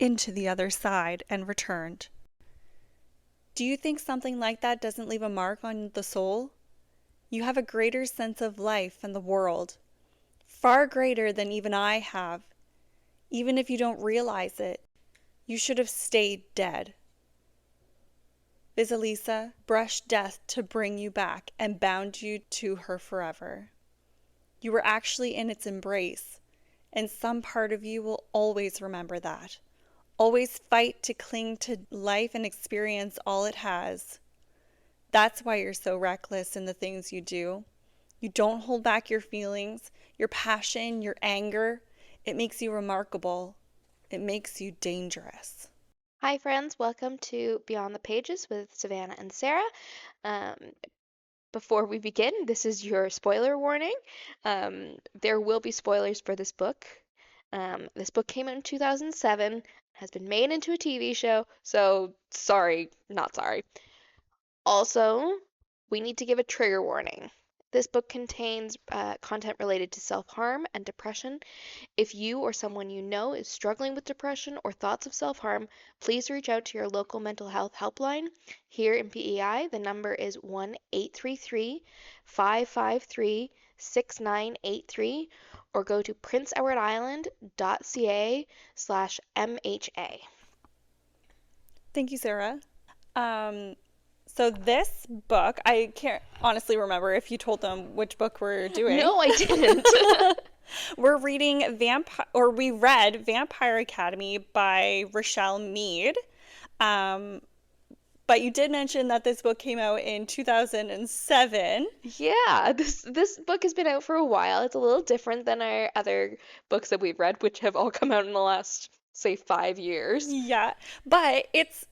into the other side and returned. Do you think something like that doesn't leave a mark on the soul? You have a greater sense of life and the world, far greater than even I have. Even if you don't realize it, you should have stayed dead. Lissa brushed death to bring you back and bound you to her forever. You were actually in its embrace, and some part of you will always remember that. Always fight to cling to life and experience all it has. That's why you're so reckless in the things you do. You don't hold back your feelings, your passion, your anger. It makes you remarkable. It makes you dangerous. Hi, friends. Welcome to Beyond the Pages with Savannah and Sarah. Um, Before we begin, this is your spoiler warning. There will be spoilers for this book. This book came out in 2007, has been made into a TV show, so sorry, not sorry. Also, we need to give a trigger warning. This book contains content related to self-harm and depression. If you or someone you know is struggling with depression or thoughts of self-harm, please reach out to your local mental health helpline. Here in PEI, the number is 1-833-553-6983 or go to princeedwardisland.ca/MHA. Thank you, Sarah. So this book, I can't honestly remember if you told them which book we're doing. No, I didn't. We read Vampire Academy by Richelle Mead. But you did mention that this book came out in 2007. Yeah, this book has been out for a while. It's a little different than our other books that we've read, which have all come out in the last, say, 5 years. Yeah, but it's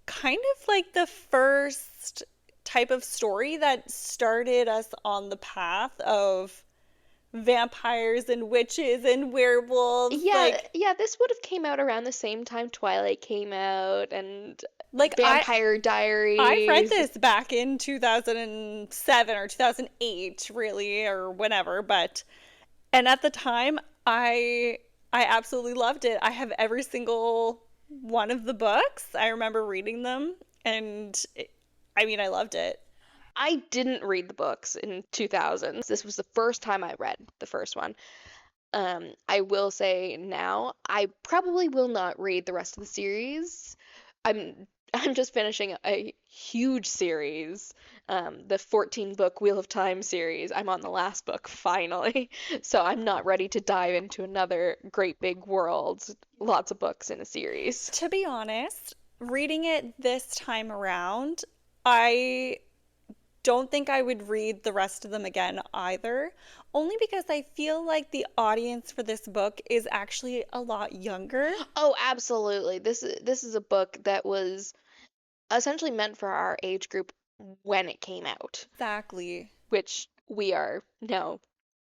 kind of like the first type of story that started us on the path of vampires and witches and werewolves. Yeah, this would have came out around the same time Twilight came out and like Vampire Diaries. I read this back in 2007 or 2008, really, or whenever, and at the time I absolutely loved it. I have every single one of the books. I remember reading them, and I loved it. I didn't read the books in 2000s. This was the first time I read the first one. I will say now, I probably will not read the rest of the series. I'm just finishing a huge series, the 14-book Wheel of Time series. I'm on the last book finally, so I'm not ready to dive into another great big world. Lots of books in a series. To be honest, reading it this time around, I don't think I would read the rest of them again either, only because I feel like the audience for this book is actually a lot younger. Oh, absolutely. This is a book that was essentially meant for our age group when it came out. Exactly. Which we are now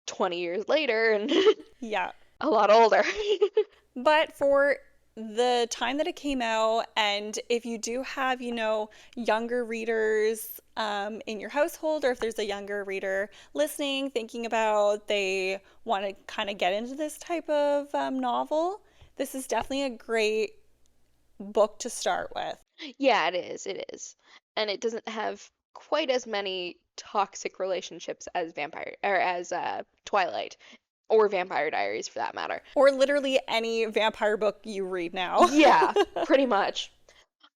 20 years later and yeah, a lot older. But for the time that it came out, and if you do have, younger readers in your household, or if there's a younger reader listening, thinking about they want to kind of get into this type of novel, this is definitely a great book to start with. Yeah, it is. And it doesn't have quite as many toxic relationships as Twilight. Or Vampire Diaries, for that matter. Or literally any vampire book you read now. Yeah, pretty much.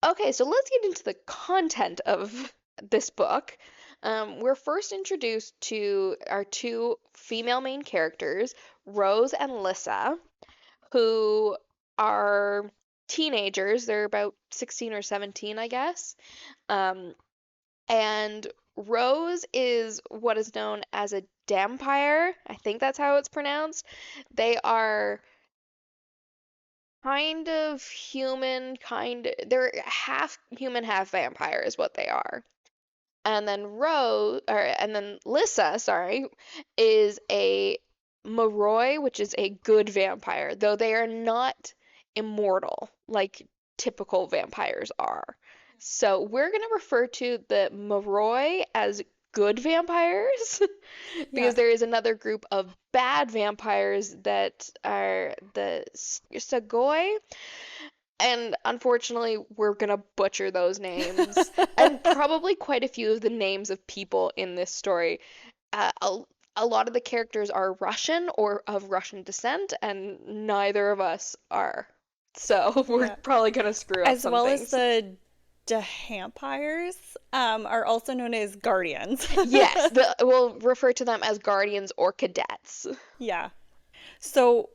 Okay, so let's get into the content of this book. We're first introduced to our two female main characters, Rose and Lissa, who are teenagers. They're about 16 or 17, I guess. And Rose is what is known as a dampire. I think that's how it's pronounced. They are kind of human, they're half human, half vampire is what they are. And then Lissa, sorry, is a Moroi, which is a good vampire, though they are not immortal like typical vampires are. So we're going to refer to the Moroi as good vampires because there is another group of bad vampires that are the Sagoi. And unfortunately, we're gonna butcher those names, and probably quite a few of the names of people in this story. Uh, a, a lot of the characters are Russian or of Russian descent, and neither of us are. So we're Yeah. probably gonna screw up As some well as things. the Dehampires are also known as guardians. Yes, we'll refer to them as guardians or cadets. Yeah. So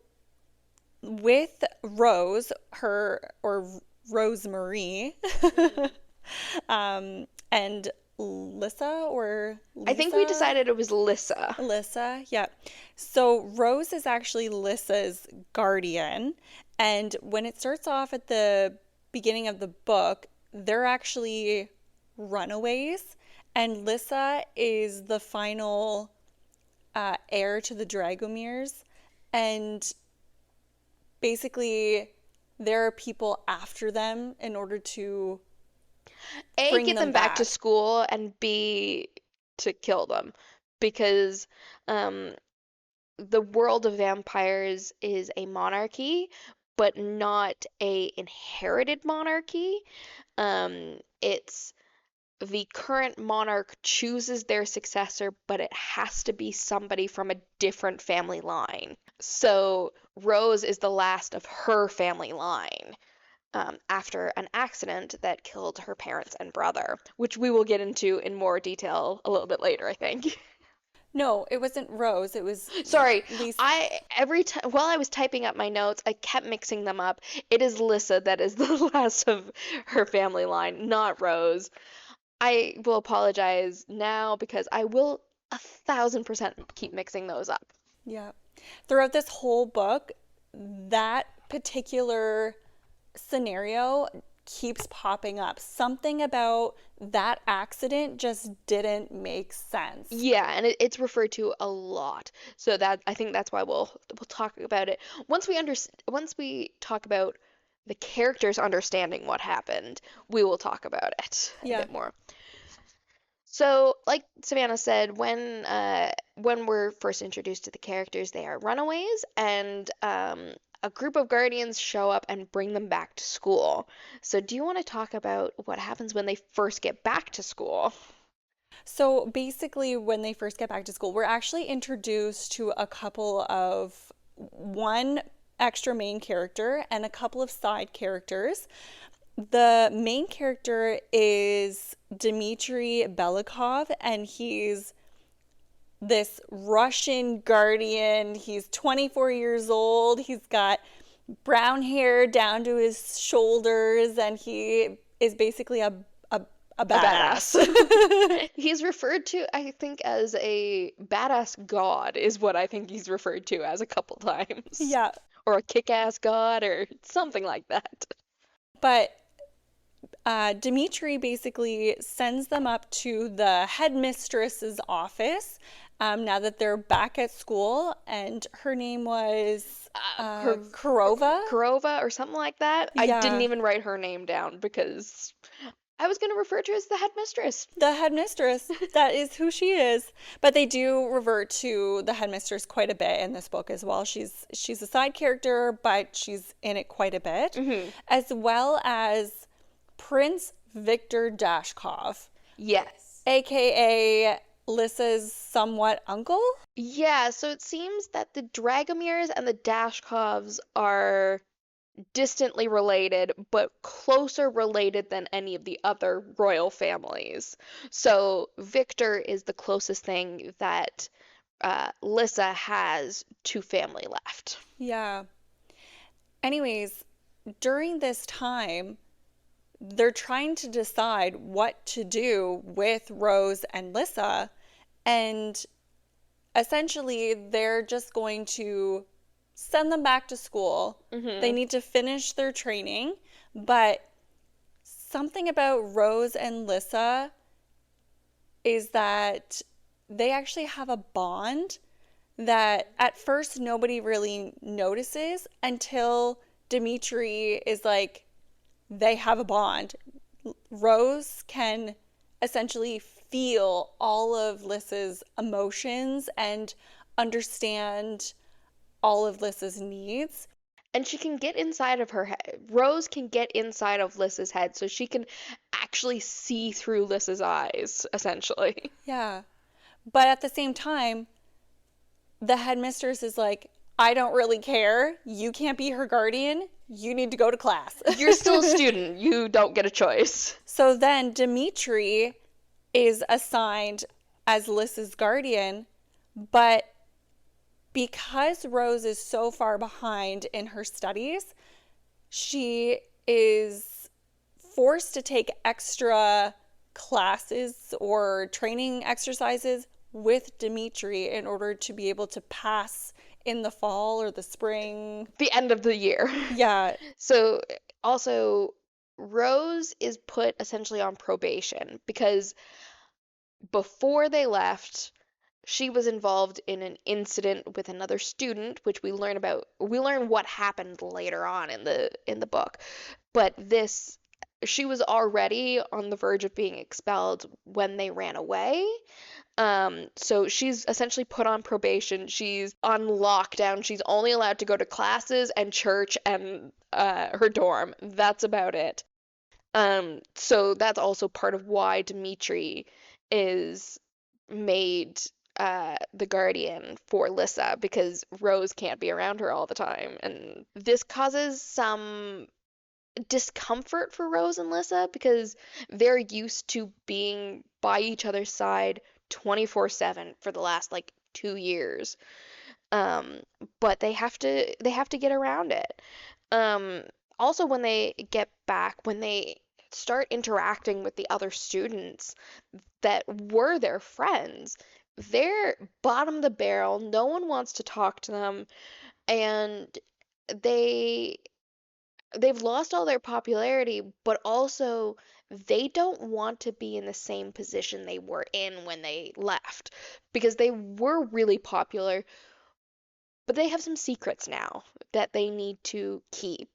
with Rose, her or Rosemarie, and Lissa or I think we Lisa, decided it was Lissa. Lissa, yeah. So Rose is actually Lissa's guardian, and when it starts off at the beginning of the book, they're actually runaways, and Lissa is the final heir to the Dragomirs, and basically there are people after them in order to A, bring get them them back to back. school, and B, to kill them. Because um, the world of vampires is a monarchy, but not a inherited monarchy. It's the current monarch chooses their successor, but it has to be somebody from a different family line. So Rose is the last of her family line. After an accident that killed her parents and brother, which we will get into in more detail a little bit later, I think. No, it wasn't Rose, it was Sorry, Lisa. I every time while I was typing up my notes, I kept mixing them up. It is Lissa that is the last of her family line, not Rose. I will apologize now because I will 1,000% keep mixing those up. Yeah. Throughout this whole book, that particular scenario keeps popping up. Something about that accident just didn't make sense. Yeah, and it's referred to a lot. So that I think that's why we'll talk about it once we talk about the characters understanding what happened, we will talk about it a Yeah. bit more. So, like Savannah said, when we're first introduced to the characters, they are runaways, and a group of guardians show up and bring them back to school. So, do you want to talk about what happens when they first get back to school? So basically, when they first get back to school, we're actually introduced to a couple of one extra main character and a couple of side characters. The main character is Dmitry Belikov, and he's this Russian guardian. He's 24 years old. He's got brown hair down to his shoulders, and he is basically a A badass. badass. He's referred to, I think, as a badass god, is what I think he's referred to as a couple times. Yeah, Or a kick-ass god, or something like that. but Dimitri basically sends them up to the headmistress's office now that they're back at school, and her name was Kurova. Kurova or something like that. I didn't Yeah, even write her name down because I was going to refer to her as the headmistress. the headmistress. That is who she is. But they do revert to the headmistress quite a bit in this book as well. She's a side character, but she's in it quite a bit, as well as Prince Victor Dashkov, Yes. aka Lissa's somewhat uncle. Yeah, so it seems that the Dragomirs and the Dashkovs are distantly related, but closer related than any of the other royal families. So Victor is the closest thing that Lissa has to family left. Yeah. Anyways, during this time, they're trying to decide what to do with Rose and Lissa, and essentially they're just going to send them back to school. They need to finish their training, but something about Rose and Lissa is that they actually have a bond that at first nobody really notices until Dimitri is like, they have a bond. Rose can essentially feel all of Lissa's emotions and understand all of Lissa's needs. And she can get inside of her head. Rose can get inside of Lissa's head, so she can actually see through Lissa's eyes, essentially. Yeah. But at the same time, the headmistress is like, I don't really care. You can't be her guardian. You need to go to class. You're still a student. You don't get a choice. So then Dimitri is assigned as Lissa's guardian, but because Rose is so far behind in her studies, she is forced to take extra classes or training exercises with Dimitri in order to be able to pass in the fall or the spring. The end of the year. Yeah. So also, Rose is put essentially on probation because before they left, she was involved in an incident with another student, which we learn what happened later on in the book. But she was already on the verge of being expelled when they ran away. So she's essentially put on probation. She's on lockdown. She's only allowed to go to classes and church and her dorm. That's about it. So that's also part of why Dimitri is made the guardian for Lissa, because Rose can't be around her all the time. And this causes some discomfort for Rose and Lissa because they're used to being by each other's side 24/7 for the last like 2 years. But they have to get around it. Also, when they get back, when they start interacting with the other students that were their friends, they're bottom of the barrel. No one wants to talk to them, and they've lost all their popularity, but also they don't want to be in the same position they were in when they left, because they were really popular, but they have some secrets now that they need to keep.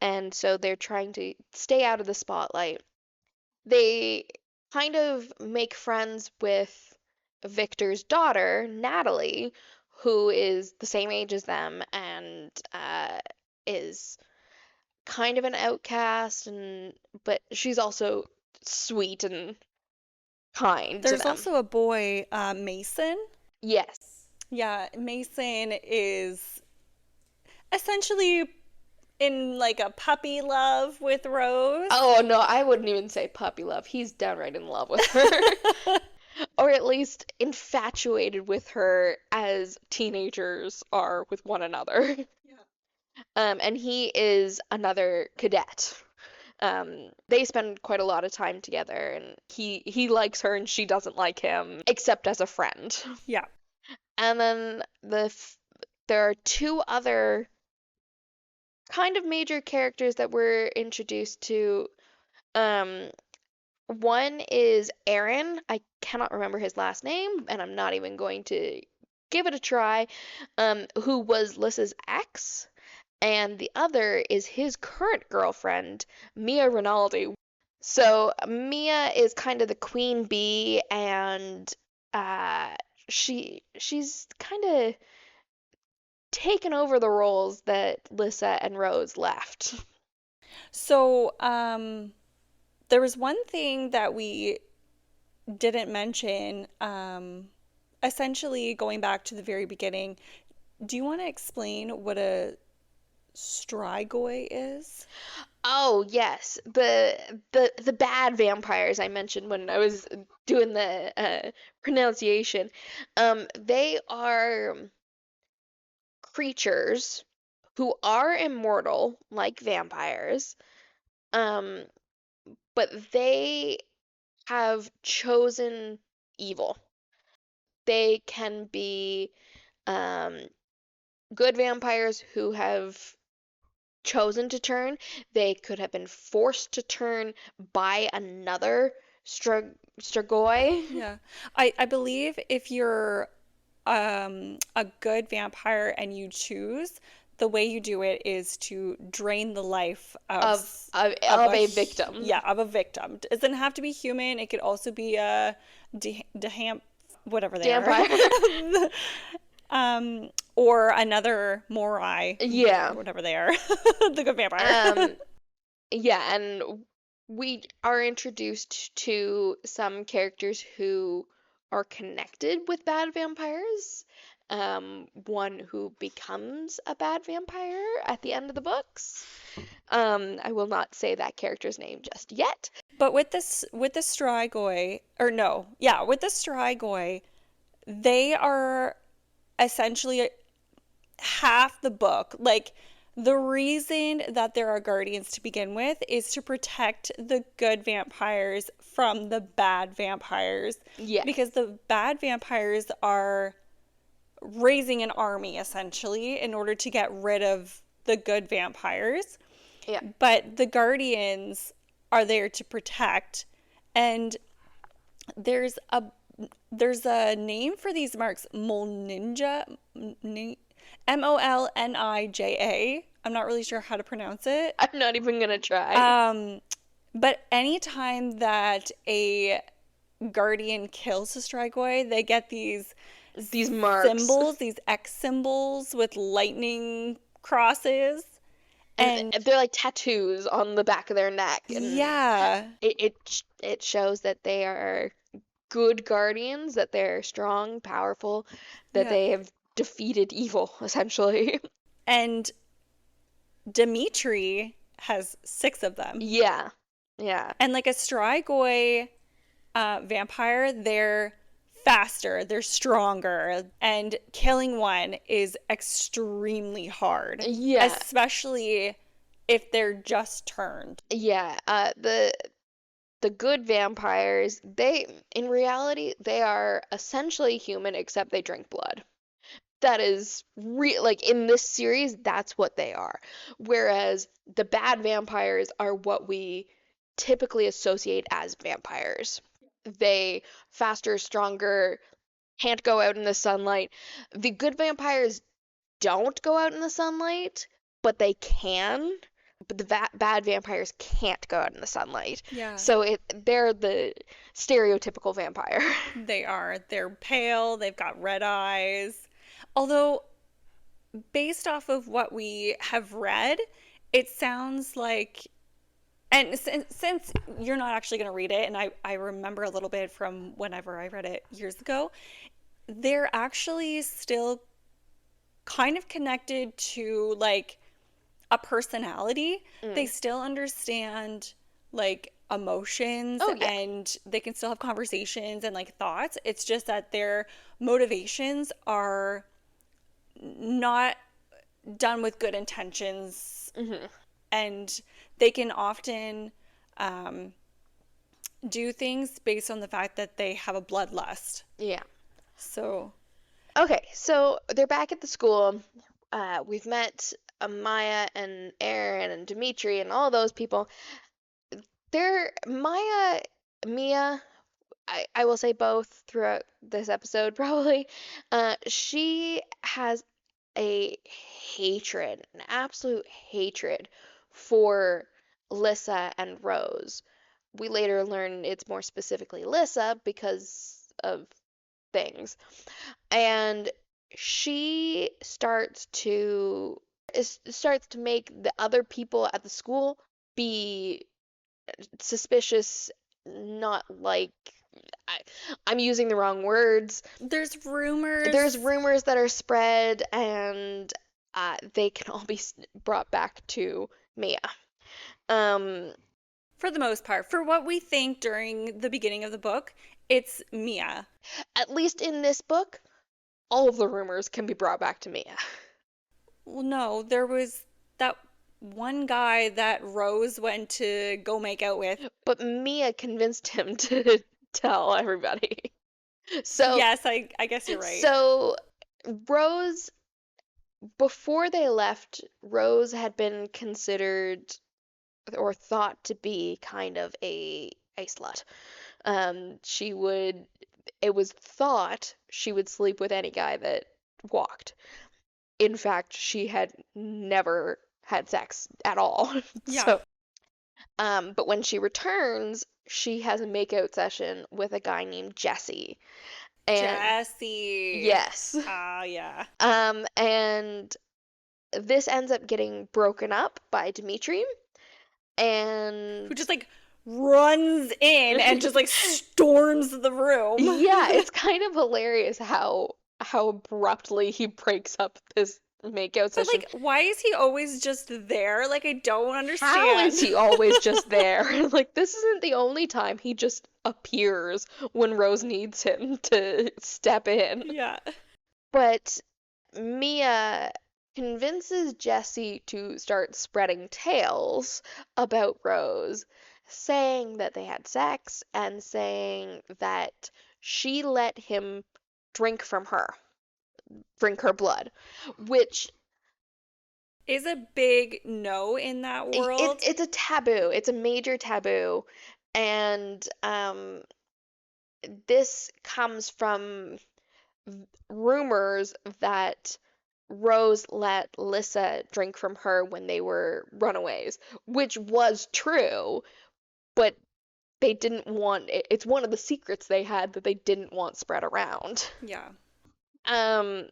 And so they're trying to stay out of the spotlight. They kind of make friends with Victor's daughter, Natalie, who is the same age as them and is kind of an outcast, but she's also sweet and kind to There's them. also a boy, Mason. Yes. Yeah, Mason is essentially in like a puppy love with Rose. Oh no, I wouldn't even say puppy love. He's downright in love with her. Or at least infatuated with her as teenagers are with one another. Yeah. And he is another cadet. They spend quite a lot of time together, and he likes her and she doesn't like him, except as a friend. Yeah. And then there are two other kind of major characters that we're introduced to. One is Aaron. I cannot remember his last name, and I'm not even going to give it a try. Who was Lissa's ex, and the other is his current girlfriend, Mia Rinaldi. So Mia is kind of the queen bee, and she's kind of taken over the roles that Lissa and Rose left. So, there was one thing that we didn't mention, essentially going back to the very beginning. Do you want to explain what a strigoi is? Oh yes, the bad vampires I mentioned when I was doing the pronunciation. They are creatures who are immortal like vampires, um, but they have chosen evil. They can be um, good vampires who have chosen to turn. They could have been forced to turn by another Strigoi. Yeah. I believe if you're a good vampire and you choose, the way you do it is to drain the life Of a victim. Yeah, of a victim. It doesn't have to be human. It could also be a whatever they Vampire. are. or another Morai, Yeah. or whatever they are, the good vampire. Yeah, and we are introduced to some characters who are connected with bad vampires. One who becomes a bad vampire at the end of the books. I will not say that character's name just yet. But with the Strigoi, or no, yeah, with the Strigoi, they are essentially half the book. Like, the reason that there are guardians to begin with is to protect the good vampires from the bad vampires. Yeah. Because the bad vampires are raising an army essentially in order to get rid of the good vampires. Yeah. But the guardians are there to protect. And there's a name for these marks, Molninja, Molnija. I'm not really sure how to pronounce it. I'm not even gonna try. But anytime that a guardian kills a Strigoi, they get these Marks. symbols, these X symbols with lightning crosses. And they're like tattoos on the back of their neck. And yeah. It shows that they are good guardians, that they're strong, powerful, that they have defeated evil, essentially. And Dimitri has 6 of them. Yeah. Yeah. And like a Strigoi vampire, they're faster, they're stronger, and killing one is extremely hard. Yeah. Especially if they're just turned. Yeah. The good vampires, in reality, they are essentially human except they drink blood. That is like in this series, that's what they are. Whereas the bad vampires are what we typically associate as vampires. They faster, stronger, can't go out in the sunlight. The good vampires don't go out in the sunlight, but they can. But the bad vampires can't go out in the sunlight. Yeah. So they're the stereotypical vampire. They are. They're pale, they've got red eyes. Although, based off of what we have read, it sounds like, and since you're not actually going to read it, and I remember a little bit from whenever I read it years ago, they're actually still kind of connected to like a personality. They still understand like emotions, and they can still have conversations and like thoughts. It's just that their motivations are not done with good intentions. And they can often do things based on the fact that they have a bloodlust. Yeah. So. Okay, so they're back at the school. We've met Maya and Aaron and Dimitri and all those people. Mia, I will say both throughout this episode probably. She has an absolute hatred for Lissa and Rose. We later learn it's more specifically Lissa because of things. And she starts to make the other people at the school be suspicious, not like I'm using the wrong words. There's rumors. There's rumors that are spread, and they can all be brought back to Mia. For the most part, for what we think during the beginning of the book, it's Mia. At least in this book, all of the rumors can be brought back to Mia. Well, no, there was that one guy that Rose went to go make out with. But Mia convinced him to tell everybody. So yes, I guess you're right. So Rose, before they left, Rose had been considered or thought to be kind of a slut. It was thought she would sleep with any guy that walked. In fact, she had never had sex at all. Yeah. So, but when she returns, she has a makeout session with a guy named Jesse. And Jessie. yes. Ah, yeah. And this ends up getting broken up by Dimitri, Who and just like runs in and just like storms the room. yeah, it's kind of hilarious how abruptly he breaks up this makeout But session. like, why is he always just there? Like, I don't How understand. is he always just there? Like, this isn't the only time he just appears when Rose needs him to step in. Yeah. But Mia convinces Jesse to start spreading tales about Rose, saying that they had sex and saying that she let him drink from her, drink her blood, which Is a big no in that world. it's a taboo. It's a major taboo. And this comes from rumors that Rose let Lissa drink from her when they were runaways, which was true, but they didn't want it's one of the secrets they had that they didn't want spread around. Yeah. Um,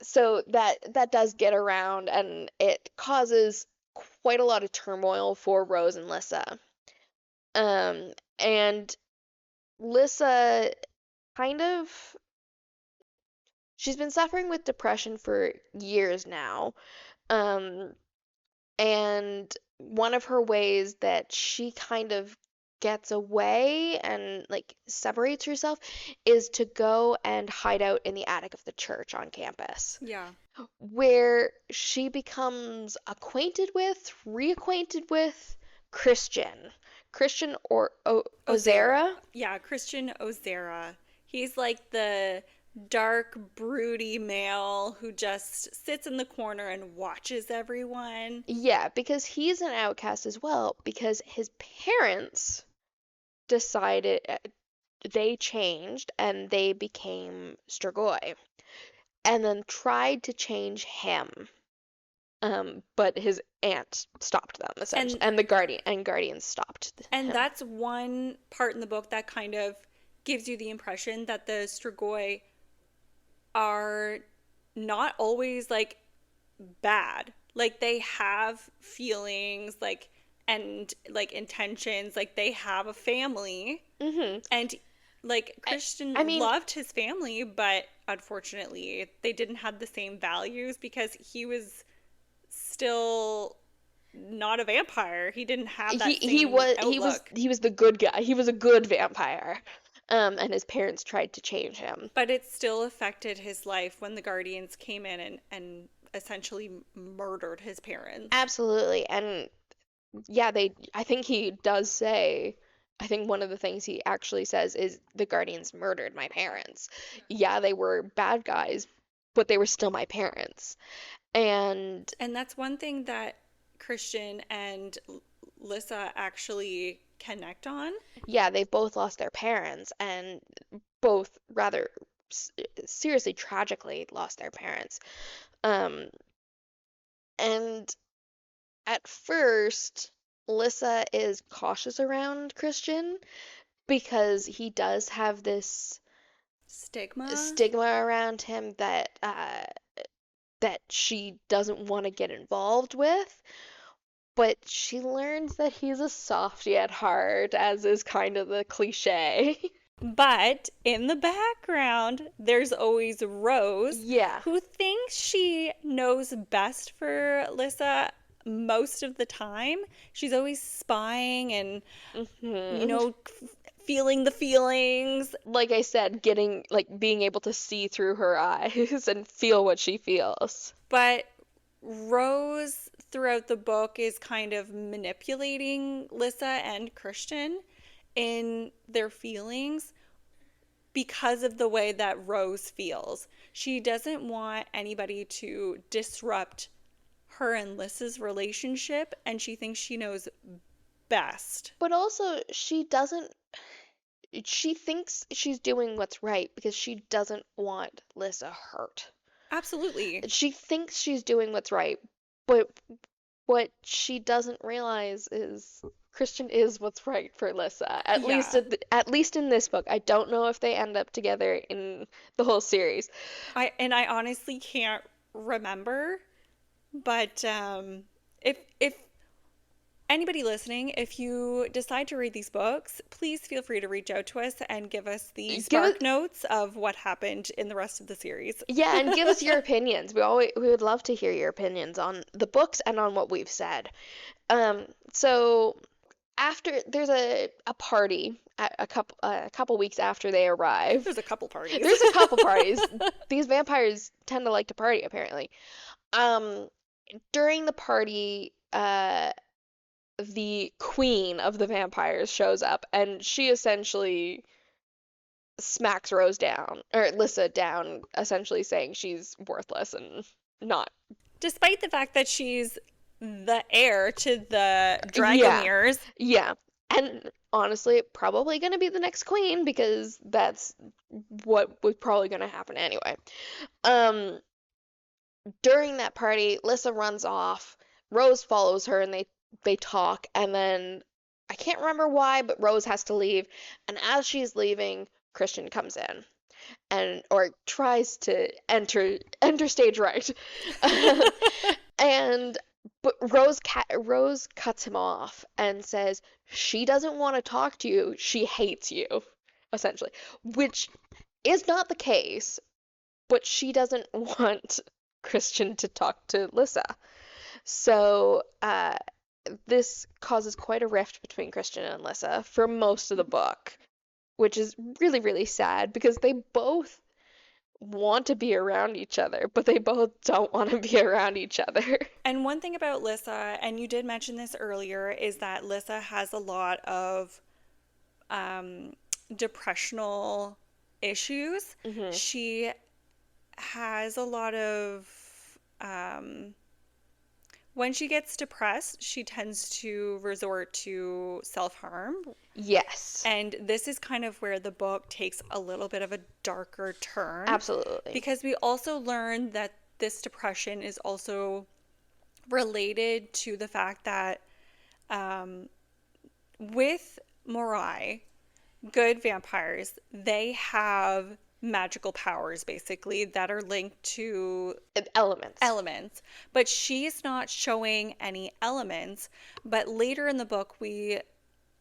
so that does get around and it causes quite a lot of turmoil for Rose and Lissa. And Lissa kind of she's been suffering with depression for years now. Um, and one of her ways that she kind of gets away and like separates herself is to go and hide out in the attic of the church on campus, Yeah. where she becomes reacquainted with Christian. Christian or Ozera. Ozera? Yeah, Christian Ozera. He's like the dark, broody male who just sits in the corner and watches everyone. Yeah, because he's an outcast as well, because his parents decided they changed and they became Strigoi and then tried to change him. But his aunt stopped them essentially, And and guardians stopped and him. that's one part in the book that kind of gives you the impression that the Strigoi are not always like bad. Like they have feelings, like and like intentions, like they have a family. Hmm. And like I, Christian I mean, loved his family, but unfortunately they didn't have the same values because he was still not a vampire. He didn't have he that he same was he was outlook. he was the good guy. He was a good vampire. And his parents tried to change him. But it still affected his life when the Guardians came in and essentially murdered his parents. Absolutely. And yeah, I think he does say, I think one of the things he actually says is the Guardians murdered my parents. Yeah, they were bad guys, but they were still my parents. And And that's one thing that Christian and Lissa actually connect on. yeah, they've both lost their parents and both rather seriously tragically lost their parents. Um, and at first, Lissa is cautious around Christian because he does have this Stigma. stigma around him that she doesn't want to get involved with. But she learns that he's a softie at heart, as is kind of the cliche. But in the background, there's always Rose, Yeah. who thinks she knows best for Lissa most of the time. She's always spying and, you Hmm. know, feeling the feelings. Like I said, being able to see through her eyes and feel what she feels. But Rose, throughout the book, is kind of manipulating Lissa and Christian in their feelings because of the way that Rose feels. She doesn't want anybody to disrupt her and Lissa's relationship, and she thinks she knows best. But also, she thinks she's doing what's right because she doesn't want Lissa hurt. Absolutely. She thinks she's doing what's right, but What she doesn't realize is Christian is what's right for Lissa. Yeah. At least in this book. I don't know if they end up together in the whole series. I honestly can't remember, but if anybody listening, if you decide to read these books, please feel free to reach out to us and give us the Give us, spark notes of what happened in the rest of the series. yeah, and give us your opinions. We would love to hear your opinions on the books and on what we've said. So after there's a party a couple weeks after they arrive. There's a couple parties. There's a couple parties. These vampires tend to like to party apparently. Um, During the party, the queen of the vampires shows up, and she essentially smacks Rose down, or Lissa down, essentially saying she's worthless and not. Despite the fact that she's the heir to the Yeah, Dragomirs. yeah. And honestly, probably gonna be the next queen because that's what was probably gonna happen anyway. Um, During that party, Lissa runs off. Rose follows her and they talk, and then I can't remember why, but Rose has to leave. And as she's leaving, Christian comes in and or tries to enter stage right. And but Rose cuts him off and says she doesn't want to talk to you. She hates you, essentially, which is not the case, but she doesn't want Christian to talk to Lissa. So this causes quite a rift between Christian and Lissa for most of the book, which is really, really sad because they both want to be around each other, but they both don't want to be around each other. And one thing about Lissa, and you did mention this earlier, is that Lissa has a lot of depressional issues. Mm-hmm. She has a lot of when she gets depressed, she tends to resort to self-harm. Yes. And this is kind of where the book takes a little bit of a darker turn. Absolutely. Because we also learn that this depression is also related to the fact that with Morai, good vampires, they have magical powers basically that are linked to elements, but she's not showing any elements. But later in the book we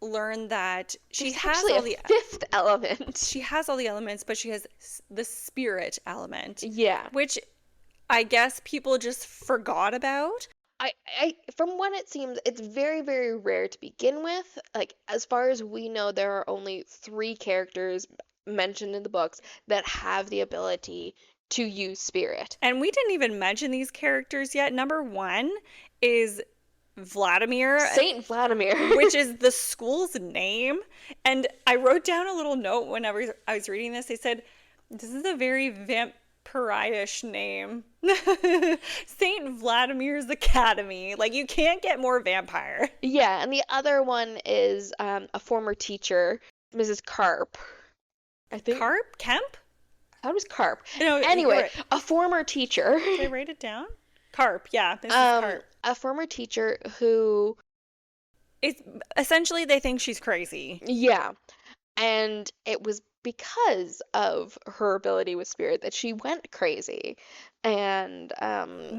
learn that she has all the fifth element. She has all the elements, but she has the spirit element, yeah, which I guess people just forgot about. I from what it seems, it's very, very rare to begin with. Like, as far as we know, there are only 3 characters mentioned in the books that have the ability to use spirit. And we didn't even mention these characters yet. Number 1 is Valdimir. Saint Valdimir. Which is the school's name. And I wrote down a little note whenever I was reading this. I said, this is a very vampire-ish name. Saint Vladimir's Academy. Like, you can't get more vampire. Yeah, and the other one is a former teacher, Mrs. Carp. I think. Carp? Kemp? I thought it was Carp. No, anyway, right. A former teacher. Did I write it down? Carp, yeah. Mrs. Carp. A former teacher who... It's essentially they think she's crazy. Yeah. And it was because of her ability with spirit that she went crazy. And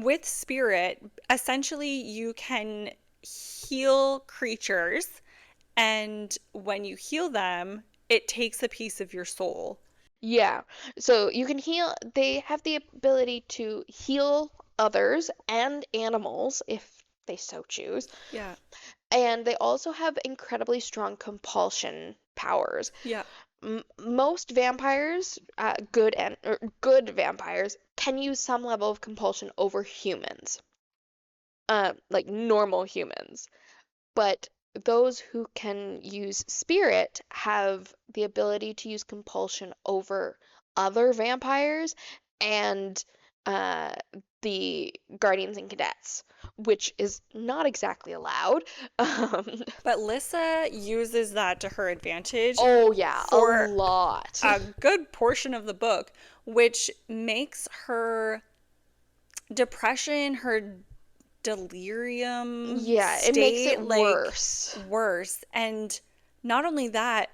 with spirit, essentially you can heal creatures, and when you heal them, it takes a piece of your soul. Yeah. So you can heal, they have the ability to heal others and animals if they so choose. Yeah. And they also have incredibly strong compulsion powers. Yeah. Most vampires, good vampires, can use some level of compulsion over humans, like normal humans. But those who can use spirit have the ability to use compulsion over other vampires and the guardians and cadets, which is not exactly allowed. But Lissa uses that to her advantage. Oh yeah, for a lot. A good portion of the book, which makes her depression, her delirium Yeah, it makes it state, like worse. worse. And not only that,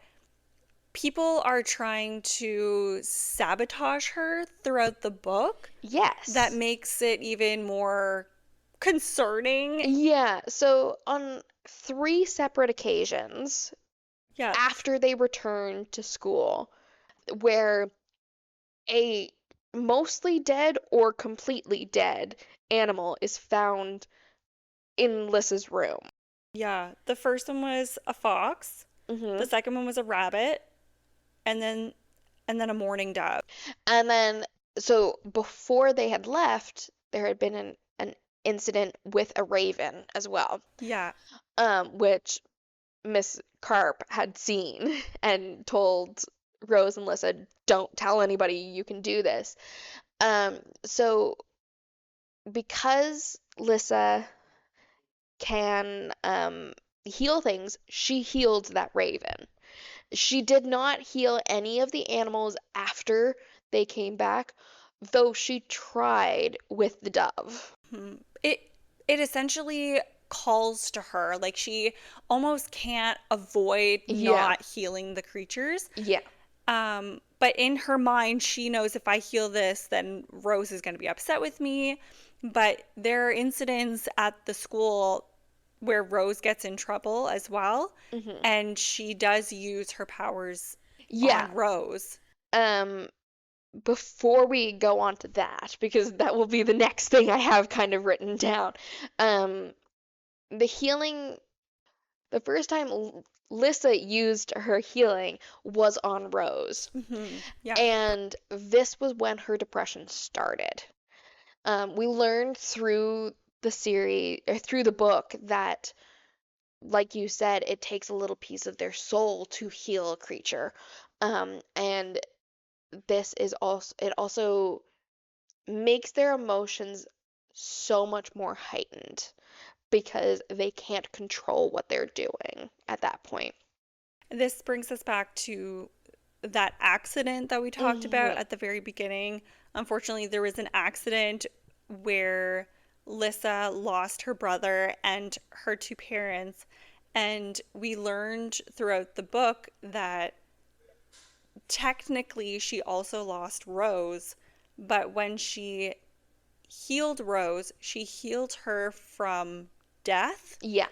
people are trying to sabotage her throughout the book. That Yes. makes it even more concerning. Yeah, so on 3 separate occasions Yeah, after they return to school, where a mostly dead or completely dead animal is found in Lissa's room. yeah. The first one was a fox. Hmm. The second one was a rabbit, and then a mourning dove. And then, so before they had left, there had been an incident with a raven as well, Yeah. which Miss Carp had seen and told Rose and Lissa, don't tell anybody you can do this. So because Lissa can heal things, she healed that raven. She did not heal any of the animals after they came back, though she tried with the dove. Hmm. It essentially calls to her. Like she almost can't avoid Yeah, not healing the creatures. yeah. But in her mind, she knows if I heal this, then Rose is going to be upset with me. But there are incidents at the school where Rose gets in trouble as well, Hmm. and she does use her powers Yeah. on Rose. Um, Before we go on to that, because that will be the next thing I have kind of written down, um, the healing, the first time Lissa used her healing was on Rose. Yeah. And this was when her depression started. We learned through the series, or through the book, that, like you said, it takes a little piece of their soul to heal a creature. And this is also, it also makes their emotions so much more heightened because they can't control what they're doing at that point. This brings us back to that accident that we talked about Hmm. at the very beginning. Unfortunately, there was an accident where Lissa lost her brother and her two parents. And we learned throughout the book that technically she also lost Rose, but when she healed Rose, she healed her from death, Yeah,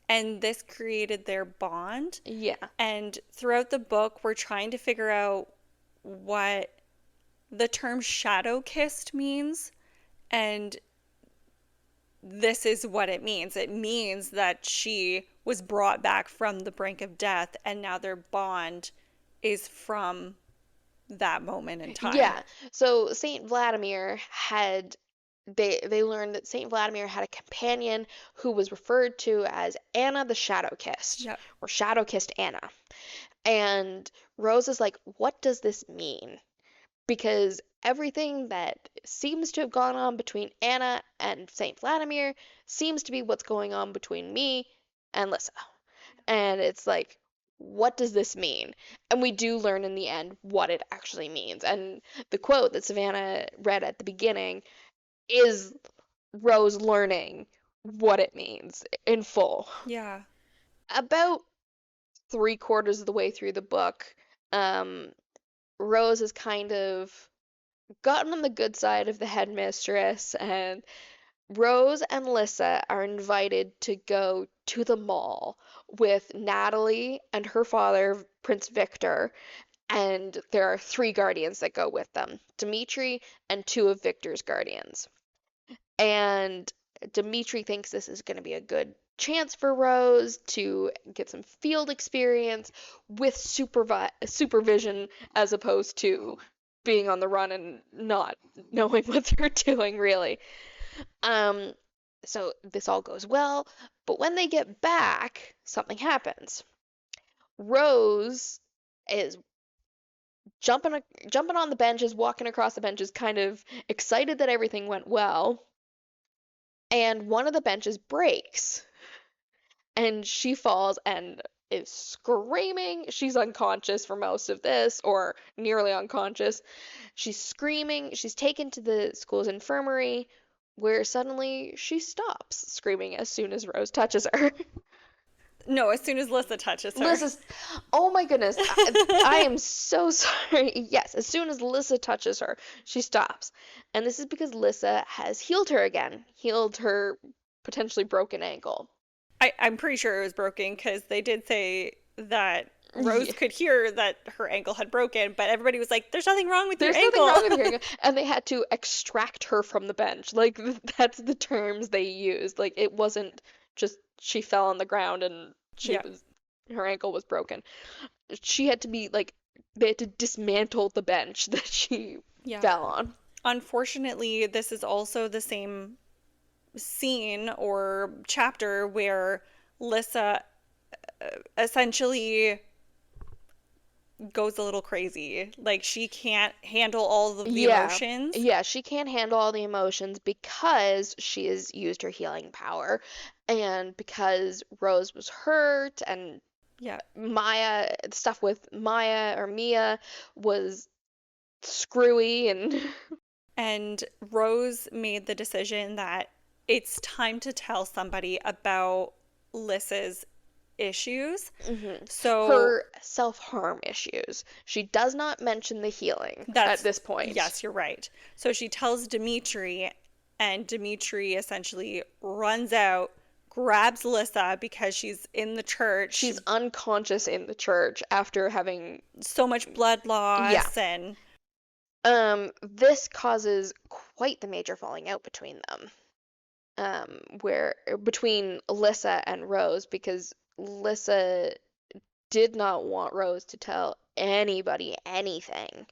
and this created their bond. yeah, And throughout the book, we're trying to figure out what the term shadow kissed means. And this is what it means. It means that she was brought back from the brink of death, and now their bond is from that moment in time. yeah. So Saint Vladimir had they learned that Saint Vladimir had a companion who was referred to as Anna the Shadow Kissed, Yep. or Shadow Kissed Anna. And Rose is like, what does this mean? Because everything that seems to have gone on between Anna and Saint Vladimir seems to be what's going on between me and Lissa. And it's like, what does this mean? And we do learn in the end what it actually means. And the quote that Savannah read at the beginning is Rose learning what it means in full. Yeah. About 3/4 of the way through the book, um, Rose has kind of gotten on the good side of the headmistress, and Rose and Lissa are invited to go to the mall with Natalie and her father, Prince Victor, and there are 3 guardians that go with them, Dimitri and 2 of Victor's guardians. And Dimitri thinks this is going to be a good chance for Rose to get some field experience with supervision as opposed to being on the run and not knowing what they're doing, really. Um, so this all goes well, but when they get back, something happens. Rose is jumping on the benches, walking across the benches, kind of excited that everything went well, and one of the benches breaks, and she falls and is screaming. She's unconscious for most of this, or nearly unconscious. She's screaming. She's taken to the school's infirmary where suddenly she stops screaming as soon as Rose touches her. No, as soon as Lissa touches her. Lissa's, oh my goodness, I am so sorry. Yes, as soon as Lissa touches her, she stops. And this is because Lissa has healed her again, healed her potentially broken ankle. I'm pretty sure it was broken because they did say that Rose Yeah. could hear that her ankle had broken, but everybody was like, there's nothing wrong with your There's ankle. nothing wrong with her ankle. And they had to extract her from the bench. Like, that's the terms they used. Like, it wasn't just she fell on the ground and Yeah. her ankle was broken. She had to be, like, they had to dismantle the bench that she Yeah. fell on. Unfortunately, this is also the same scene or chapter where Lissa essentially goes a little crazy. Like she can't handle all of the emotions. Yeah, she can't handle all the emotions because she has used her healing power and because Rose was hurt and Yeah. Stuff with Maya or Mia was screwy and And Rose made the decision that it's time to tell somebody about Lissa's issues. So her self-harm issues. She does not mention the healing at this point. Yes, you're right. So she tells Dimitri, and Dimitri essentially runs out, grabs Lissa because she's in the church. She's unconscious in the church after having so much blood loss and this causes quite the major falling out between them. Where between Lissa and Rose, because Lissa did not want Rose to tell anybody anything.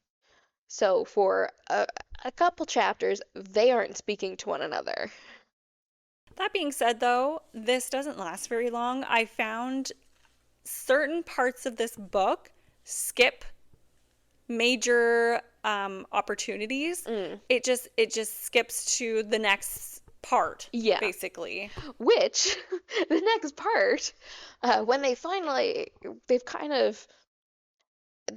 So for a couple chapters, they aren't speaking to one another. That being said, though, this doesn't last very long. I found certain parts of this book skip major opportunities. It just skips to the next part, basically. Which, the next part, when they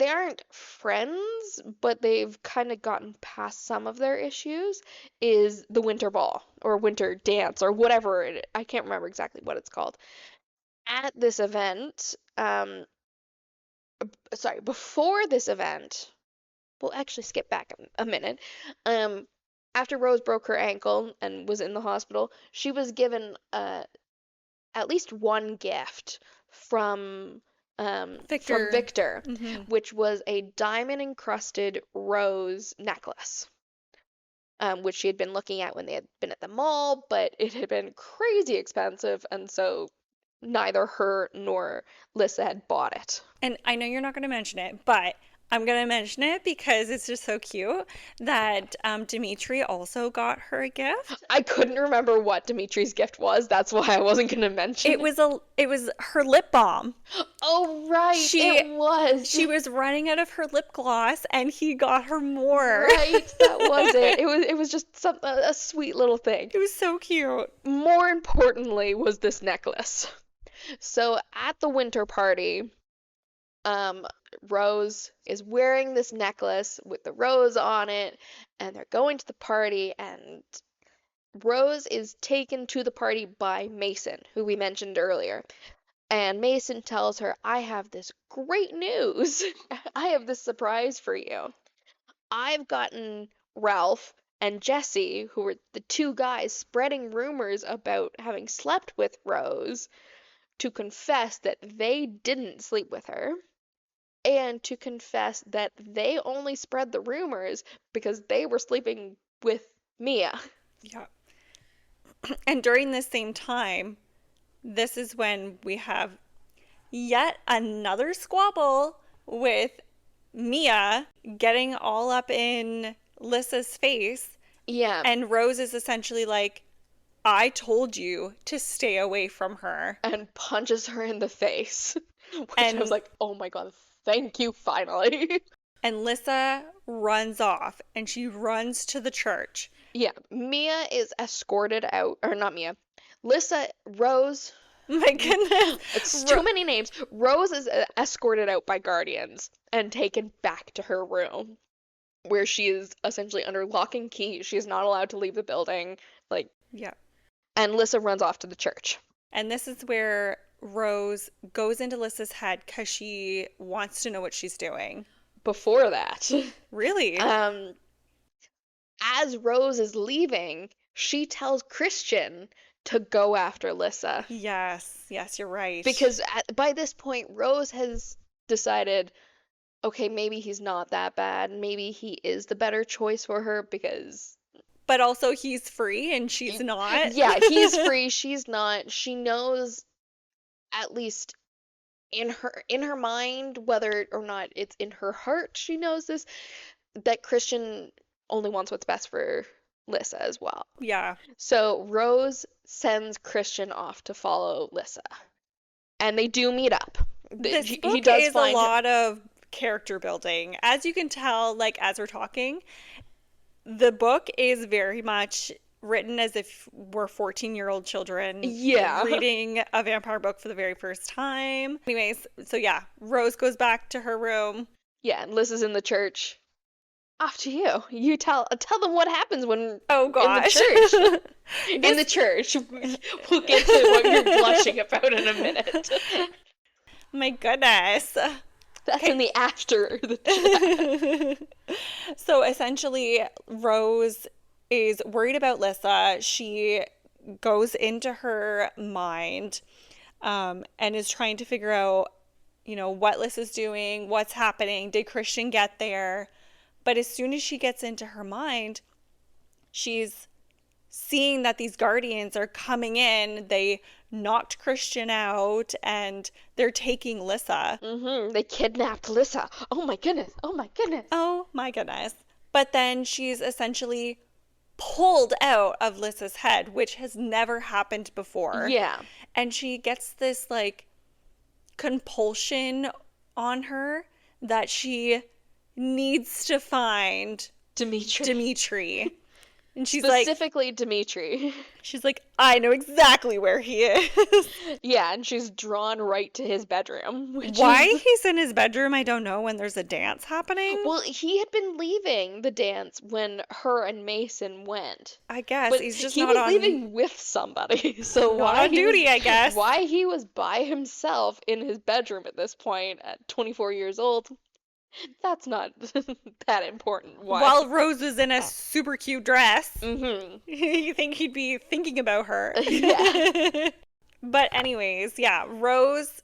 aren't friends, but they've kind of gotten past some of their issues, is the winter ball, or winter dance, or whatever, I can't remember exactly what it's called. At this event, before this event, we'll actually skip back a minute. After Rose broke her ankle and was in the hospital, she was given at least one gift from Victor, which was a diamond encrusted rose necklace, which she had been looking at when they had been at the mall, but it had been crazy expensive, and so neither her nor Lissa had bought it. And I know you're not going to mention it, but I'm going to mention it because it's just so cute that Dimitri also got her a gift. I couldn't remember what Dimitri's gift was. That's why I wasn't going to mention it. It was her lip balm. Oh, right. It was. She was running out of her lip gloss and he got her more. Right. That was it. It was just a sweet little thing. It was so cute. More importantly was this necklace. So at the winter party, Rose is wearing this necklace with the rose on it, and they're going to the party, and Rose is taken to the party by Mason, who we mentioned earlier. And Mason tells her, I have this great news. I have this surprise for you. I've gotten Ralph and Jesse, who were the two guys spreading rumors about having slept with Rose, to confess that they didn't sleep with her, and to confess that they only spread the rumors because they were sleeping with Mia. Yeah. And during this same time, this is when we have yet another squabble with Mia getting all up in Lissa's face. Yeah. And Rose is essentially like, I told you to stay away from her. And punches her in the face. Which I was like, oh my god, thank you, finally. And Lissa runs off, and she runs to the church. Yeah, Mia is escorted out, or not Mia. Rose. My goodness. It's too many names. Rose is escorted out by guardians and taken back to her room, where she is essentially under lock and key. She is not allowed to leave the building. Like, Yeah. and Lissa runs off to the church. And this is where Rose goes into Lissa's head because she wants to know what she's doing. Before that, Really? as Rose is leaving, she tells Christian to go after Lissa. Yes, you're right. Because by this point, Rose has decided, okay, maybe he's not that bad. Maybe he is the better choice for her because. But also he's free and she's not. Yeah, he's free, she's not. She knows, at least in her mind, whether or not it's in her heart, she knows this, that Christian only wants what's best for Lissa as well. Yeah. So Rose sends Christian off to follow Lissa. And they do meet up. This book he does is find a lot of character building. As you can tell, like, as we're talking, the book is very much written as if we're 14-year-old children reading a vampire book for the very first time. Anyways, so yeah, Rose goes back to her room. Yeah, and Lissa's in the church. Off to you. You tell them what happens when Oh gosh. in the church. In the church. We'll get to what you're blushing about in a minute. My goodness. That's in the after the chat. So essentially, Rose is worried about Lissa. She goes into her mind and is trying to figure out, what Lissa's doing, what's happening. Did Christian get there? But as soon as she gets into her mind, she's seeing that these guardians are coming in. They knocked Christian out and they're taking Lissa. They kidnapped Lissa. Oh my goodness. Oh my goodness. Oh my goodness. But then she's essentially pulled out of Lissa's head, which has never happened before. Yeah. And she gets this like compulsion on her that she needs to find Dimitri. And she's specifically Dimitri. She's like, I know exactly where he is. Yeah, and she's drawn right to his bedroom. Why he's in his bedroom, I don't know, when there's a dance happening. Well, he had been leaving the dance when her and Mason went. I guess but he's just he not was leaving with somebody. So not on duty, I guess. Why he was by himself in his bedroom at this point at 24 years old, that's not that important. Why? While Rose was in a super cute dress. Mm-hmm. You think he'd be thinking about her. Yeah. But anyways, yeah, Rose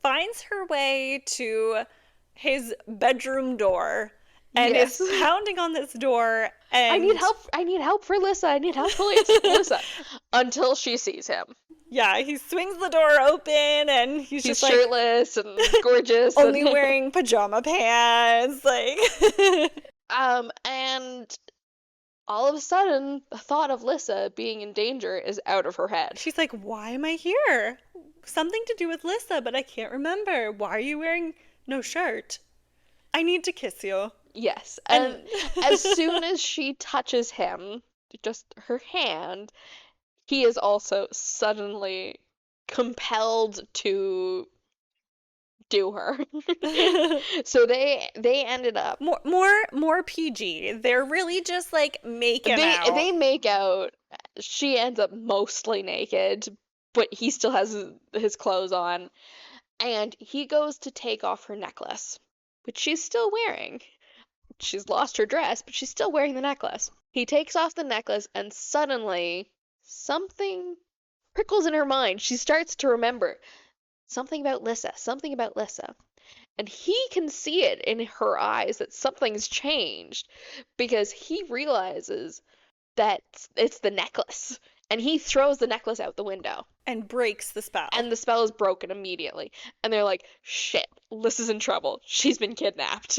finds her way to his bedroom door and is pounding on this door. And I need help for Lissa. I need help for Lissa. Until she sees him. Yeah, he swings the door open and he's just like shirtless and gorgeous. Only wearing pajama pants. And all of a sudden, the thought of Lissa being in danger is out of her head. She's like, why am I here? Something to do with Lissa, but I can't remember. Why are you wearing no shirt? I need to kiss you. Yes. And as soon as she touches him, just her hand, he is also suddenly compelled to do her. So they ended up more PG. They're really just like making out. They make out. She ends up mostly naked, but he still has his clothes on, and he goes to take off her necklace, which she's still wearing. She's lost her dress, but she's still wearing the necklace. He takes off the necklace, and suddenly something prickles in her mind. She starts to remember something about Lissa. And he can see it in her eyes that something's changed because he realizes that it's the necklace. And he throws the necklace out the window. And breaks the spell. And the spell is broken immediately. And they're like, shit, Lissa's in trouble. She's been kidnapped.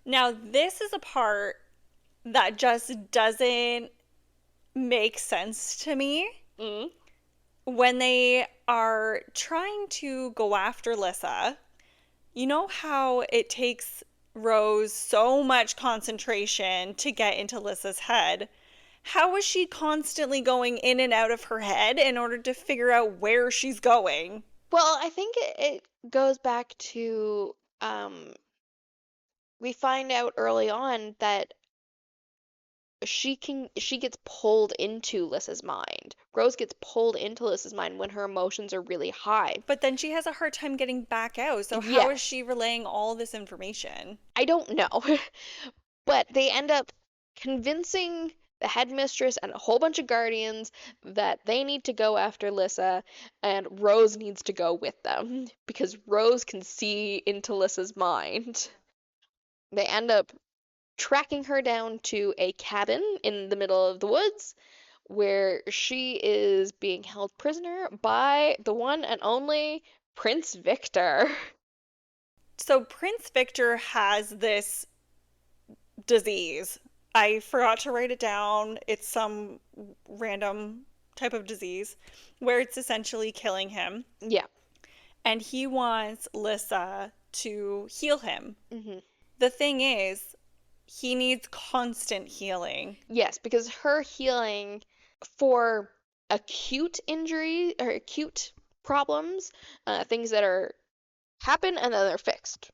Now, this is a part that just doesn't make sense to me. Mm. When they are trying to go after Lissa, you know how it takes Rose so much concentration to get into Lissa's head? How is she constantly going in and out of her head in order to figure out where she's going? Well, I think it goes back to, we find out early on that she gets pulled into Lissa's mind. Rose gets pulled into Lissa's mind when her emotions are really high. But then she has a hard time getting back out. So how is Yes, she relaying all this information? I don't know. But they end up convincing the headmistress and a whole bunch of guardians that they need to go after Lissa, and Rose needs to go with them because Rose can see into Lissa's mind. They end up tracking her down to a cabin in the middle of the woods where she is being held prisoner by the one and only Prince Victor. So Prince Victor has this disease. I forgot to write it down. It's some random type of disease where it's essentially killing him. Yeah. And he wants Lissa to heal him. Hmm. The thing is, he needs constant healing. Yes, because her healing for acute injury or acute problems, things that are happen and then they're fixed.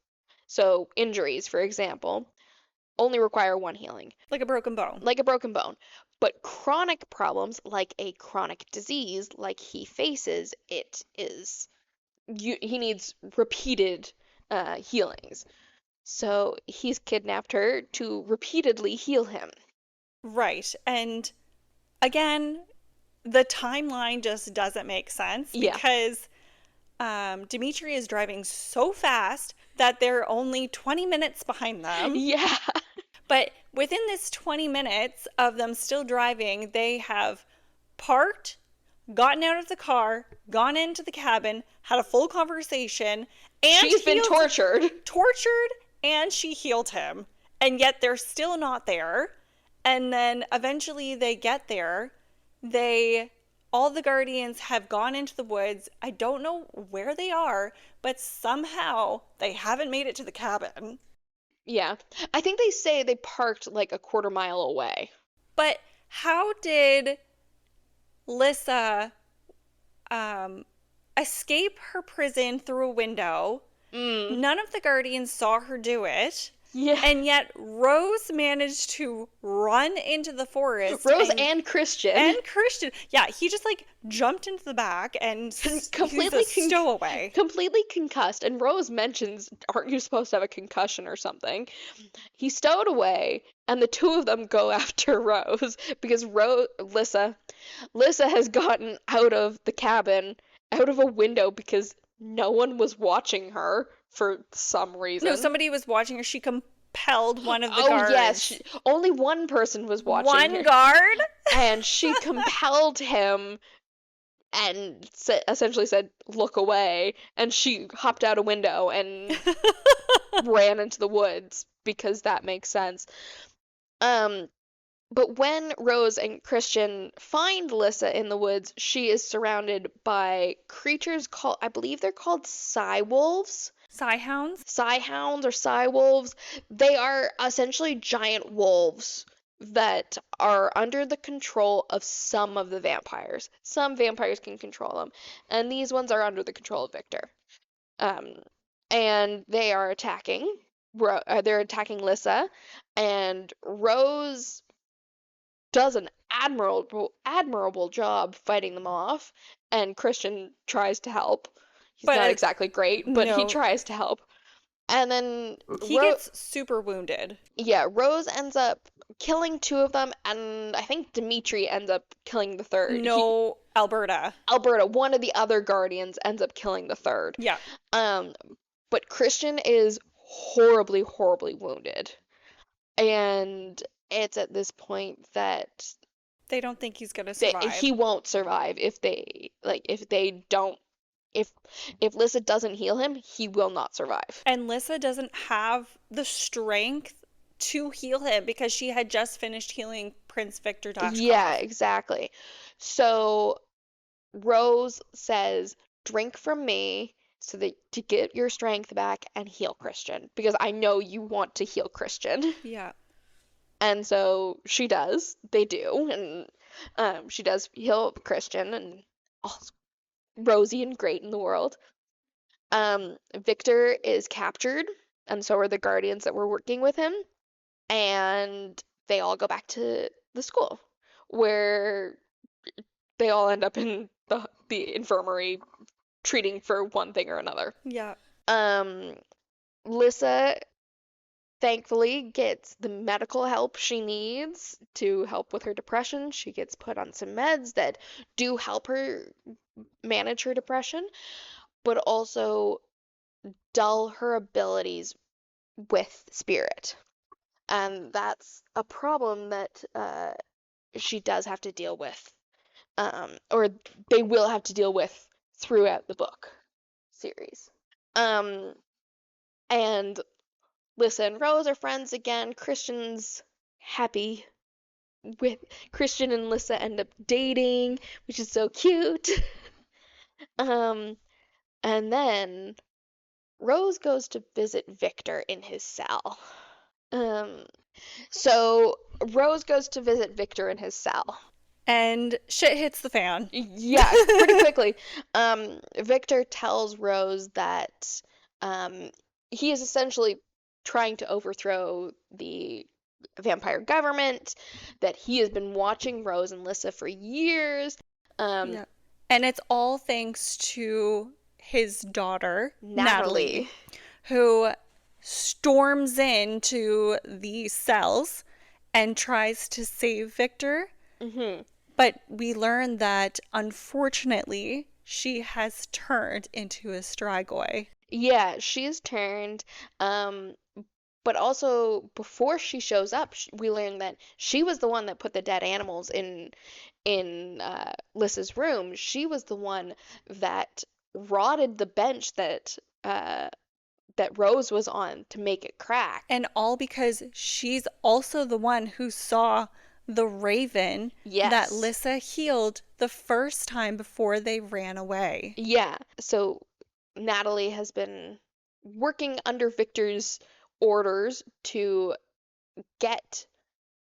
So injuries, for example, only require one healing, Like a broken bone. like a broken bone. But chronic problems, like a chronic disease, like he faces, he needs repeated healings. So he's kidnapped her to repeatedly heal him. Right. And again, the timeline just doesn't make sense Yeah. because Dimitri is driving so fast that they're only 20 minutes behind them. Yeah. But within this 20 minutes of them still driving, they have parked, gotten out of the car, gone into the cabin, had a full conversation, and She's been tortured. And she healed him. And yet they're still not there. And then eventually they get there. All the guardians have gone into the woods. I don't know where they are, but somehow they haven't made it to the cabin. Yeah. I think they say they parked like a quarter mile away. But how did Lissa escape her prison through a window? None of the guardians saw her do it. Yeah. And yet Rose managed to run into the forest. Rose and Christian. And Christian. Yeah, he just like jumped into the back and completely stowaway. Completely concussed. And Rose mentions, aren't you supposed to have a concussion or something? He stowed away, and the two of them go after Rose because Lissa has gotten out of the cabin, out of a window because no one was watching her for some reason. No, somebody was watching her. She compelled one of the Oh, guards. yes. Only one person was watching her. One guard? And she compelled him and essentially said, "Look away." And she hopped out a window and ran into the woods because that makes sense. But when Rose and Christian find Lissa in the woods, she is surrounded by creatures called, I believe they're called Psy-wolves. Psyhounds? Psyhounds or Psy-wolves. They are essentially giant wolves that are under the control of some of the vampires. Some vampires can control them, and these ones are under the control of Victor. And they are attacking. They're attacking Lissa, and Rose does an admirable job fighting them off, and Christian tries to help. He's not exactly great, but he tries to help. And then he gets super wounded. Yeah, Rose ends up killing two of them, and I think Dimitri ends up killing the third. No, Alberta, one of the other guardians ends up killing the third. Yeah. But Christian is horribly wounded. And it's at this point that they don't think he's gonna survive. He won't survive if Lissa doesn't heal him, he will not survive. And Lissa doesn't have the strength to heal him because she had just finished healing Prince Victor Dashkov. Yeah, exactly. So Rose says, "Drink from me so that to get your strength back and heal Christian, because I know you want to heal Christian." Yeah. And so she does. They do. And she does heal Christian, and all's rosy and great in the world. Victor is captured, and so are the guardians that were working with him. And they all go back to the school where they all end up in the infirmary treating for one thing or another. Yeah. Um, Lissa thankfully gets the medical help she needs to help with her depression. She gets put on some meds that do help her manage her depression, but also dull her abilities with spirit. And that's a problem that she does have to deal with, or they will have to deal with throughout the book series. And Lissa and Rose are friends again. Christian's happy with Christian and Lissa end up dating, which is so cute. Um, and then Rose goes to visit Victor in his cell. Um, so Rose goes to visit Victor in his cell. And shit hits the fan. Yeah, pretty quickly. Victor tells Rose that he is essentially trying to overthrow the vampire government, that he has been watching Rose and Lissa for years. Yeah. And it's all thanks to his daughter, Natalie, who storms into the cells and tries to save Victor. Mm-hmm. But we learn that, unfortunately, she has turned into a Strigoi. Yeah, she's turned. But also before she shows up, we learn that she was the one that put the dead animals in Lissa's room. She was the one that rotted the bench that Rose was on to make it crack. And all because she's also the one who saw the raven that Lissa healed the first time before they ran away. Yeah. So Natalie has been working under Victor's orders to get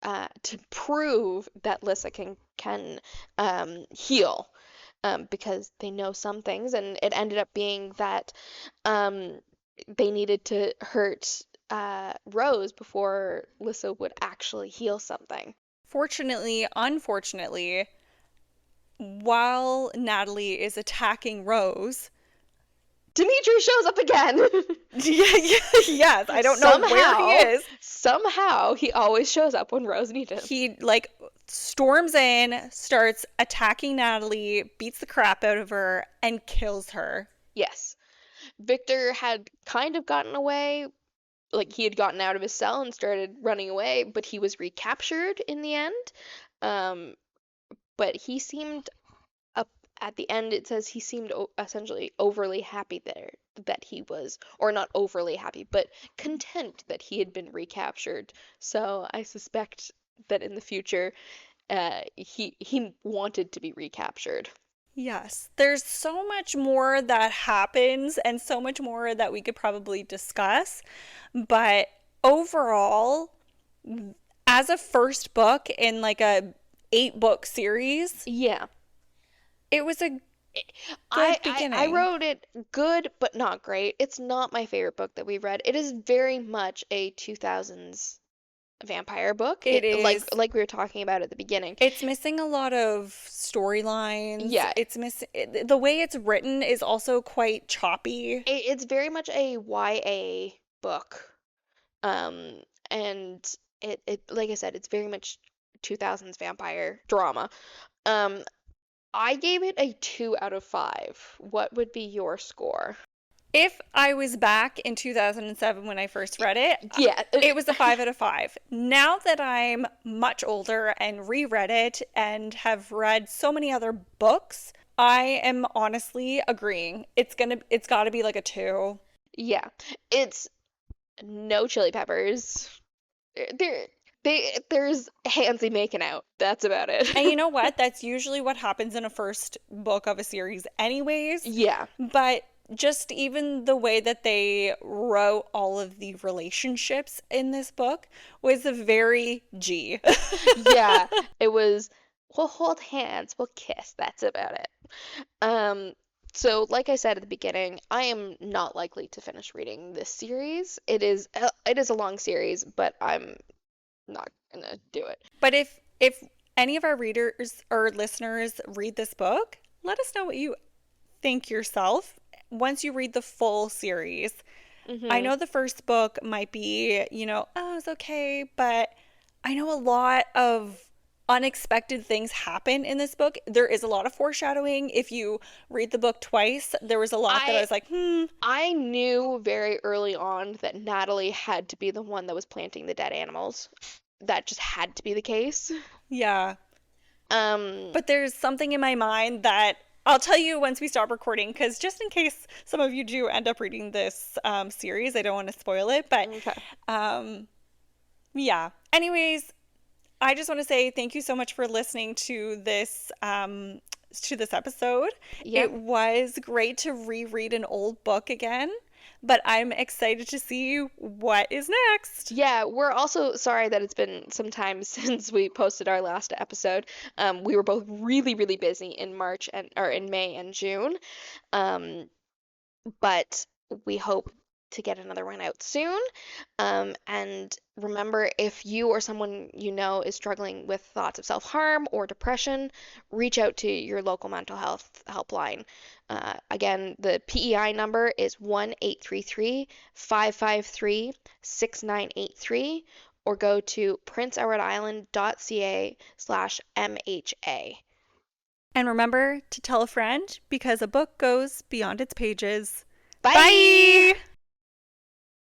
to prove that Lissa can heal, because they know some things, and it ended up being that they needed to hurt Rose before Lissa would actually heal something. Fortunately, unfortunately, while Natalie is attacking Rose, Dimitri shows up again. Yes, I don't know where he is. Somehow he always shows up when Rose needs him. He storms in, starts attacking Natalie, beats the crap out of her, and kills her. Yes. Victor had kind of gotten away, like he had gotten out of his cell and started running away, but he was recaptured in the end. But he seemed at the end, it says he seemed essentially overly happy there that he was, or not overly happy, but content that he had been recaptured. So I suspect that in the future, he wanted to be recaptured. Yes, there's so much more that happens and so much more that we could probably discuss. But overall, as a first book in a 8-book series, yeah, it was a good beginning. I wrote it good, but not great. It's not my favorite book that we've read. It is very much a 2000s vampire book. It is. Like we were talking about at the beginning. It's missing a lot of storylines. Yeah. It's missing, the way it's written is also quite choppy. It's very much a YA book. And it like I said, it's very much 2000s vampire drama. I gave it a 2 out of 5. What would be your score? If I was back in 2007 when I first read it, yeah, it was a 5 out of 5. Now that I'm much older and reread it and have read so many other books, I am honestly agreeing. It's got to be like a 2. Yeah. It's no chili peppers. There's handsy making out. That's about it. And you know what? That's usually what happens in a first book of a series anyways. Yeah. But just even the way that they wrote all of the relationships in this book was very G. Yeah. It was, we'll hold hands, we'll kiss. That's about it. So like I said at the beginning, I am not likely to finish reading this series. It is a long series, but I'm not gonna do it. But if any of our readers or listeners read this book, let us know what you think yourself once you read the full series. I Mm-hmm. know the first book might be, oh, it's okay, but I know a lot of unexpected things happen in this book. There is a lot of foreshadowing. If you read the book twice, there was a lot that I I was like, I knew very early on that Natalie had to be the one that was planting the dead animals. That just had to be the case. yeah. Um, But there's something in my mind that I'll tell you once we stop recording, because just in case some of you do end up reading this series, I don't want to spoil it. But okay. um, yeah. Anyways, I just want to say thank you so much for listening to this episode. Yep. It was great to reread an old book again, but I'm excited to see what is next. Yeah, we're also sorry that it's been some time since we posted our last episode. We were both really, really busy in March and or in May and June. Um, but we hope to get another one out soon. And remember, if you or someone you know is struggling with thoughts of self-harm or depression, reach out to your local mental health helpline. Again, the PEI number is 1-833-553-6983, or go to princeedwardisland.ca/MHA. And remember to tell a friend because a book goes beyond its pages. Bye! Bye!